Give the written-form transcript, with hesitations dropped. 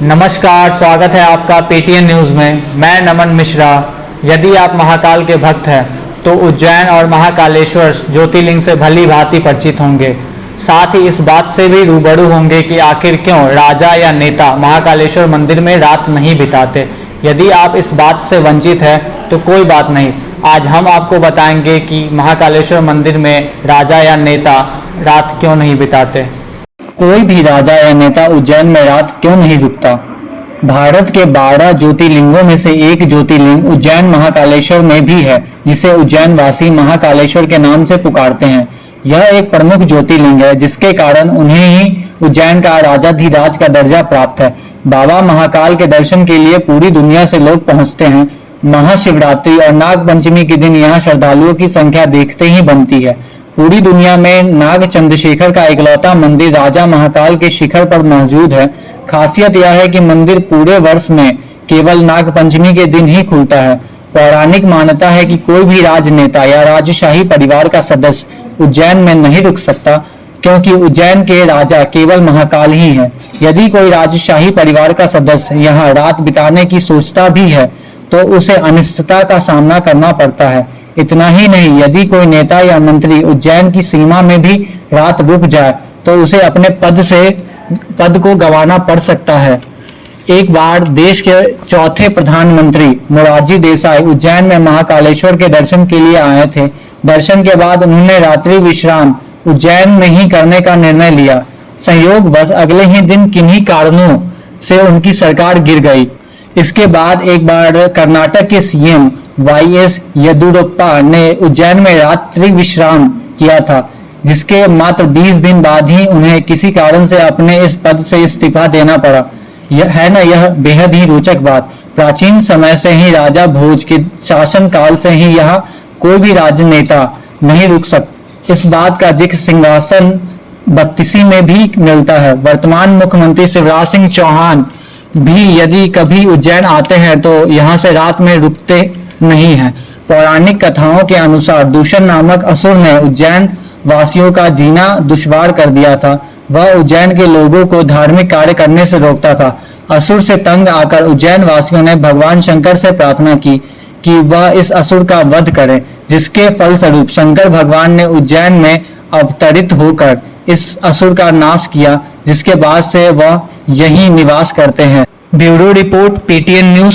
नमस्कार, स्वागत है आपका पेटीएम न्यूज़ में। मैं नमन मिश्रा। यदि आप महाकाल के भक्त हैं तो उज्जैन और महाकालेश्वर ज्योतिर्लिंग से भली भांति परिचित होंगे। साथ ही इस बात से भी रूबरू होंगे कि आखिर क्यों राजा या नेता महाकालेश्वर मंदिर में रात नहीं बिताते। यदि आप इस बात से वंचित हैं तो कोई बात नहीं, आज हम आपको बताएंगे कि महाकालेश्वर मंदिर में राजा या नेता रात क्यों नहीं बिताते। कोई भी राजा या नेता उज्जैन में रात क्यों नहीं रुकता। भारत के 12 ज्योतिर्लिंगों में से एक ज्योतिर्लिंग उज्जैन महाकालेश्वर में भी है, जिसे उज्जैन वासी महाकालेश्वर के नाम से पुकारते हैं। यह एक प्रमुख ज्योतिर्लिंग है, जिसके कारण उन्हें ही उज्जैन का राजाधिराज का दर्जा प्राप्त है। बाबा महाकाल के दर्शन के लिए पूरी दुनिया से लोग पहुंचते हैं। महाशिवरात्रि और नाग पंचमी के दिन यहाँ श्रद्धालुओं की संख्या देखते ही बनती है। पूरी दुनिया में नाग चंद्रशेखर का इकलौता मंदिर राजा महाकाल के शिखर पर मौजूद है। खासियत यह है कि मंदिर पूरे वर्ष में केवल नाग पंचमी के दिन ही खुलता है। पौराणिक मान्यता है कि कोई भी राजनेता या राजशाही परिवार का सदस्य उज्जैन में नहीं रुक सकता, क्योंकि उज्जैन के राजा केवल महाकाल ही है। यदि कोई राजशाही परिवार का सदस्य यहाँ रात बिताने की सोचता भी है तो उसे अनिश्चितता का सामना करना पड़ता है। इतना ही नहीं, यदि कोई नेता या मंत्री उज्जैन की सीमा में भी रात रुक जाए तो उसे अपने पद को गंवाना पड़ सकता है। एक बार देश के चौथे प्रधानमंत्री मोरारजी देसाई उज्जैन में महाकालेश्वर के दर्शन के लिए आए थे। दर्शन के बाद उन्होंने रात्रि विश्राम उज्जैन में ही करने का निर्णय लिया। संयोगवश अगले ही दिन किन्हीं कारणों से उनकी सरकार गिर गई। इसके बाद एक बार कर्नाटक के सीएम वाईएस येदियुरप्पा ने उज्जैन में रात्रि विश्राम किया था, जिसके मात्र 20 दिन बाद ही उन्हें किसी कारण से अपने इस पद से इस्तीफा देना पड़ा। यह बेहद ही रोचक बात। प्राचीन समय से ही राजा भोज के शासन काल से ही यहाँ कोई भी राजनेता नहीं रुक सकता। इस बात का जिक्र सिंहासन 32 में भी मिलता है। वर्तमान मुख्यमंत्री शिवराज सिंह चौहान भी यदि कभी उज्जैन आते हैं तो यहाँ से रात में रुकते नहीं है। पौराणिक कथाओं के अनुसार दूषण नामक असुर ने उज्जैन वासियों का जीना दुश्वार कर दिया था। वह उज्जैन के लोगों को धार्मिक कार्य करने से रोकता था। असुर से तंग आकर उज्जैन वासियों ने भगवान शंकर से प्रार्थना की कि वह इस असुर का वध करें, जिसके फलस्वरूप शंकर भगवान ने उज्जैन में अवतरित होकर इस असुर का नाश किया, जिसके बाद से वह यहीं निवास करते हैं। Bureau report, Paytm news.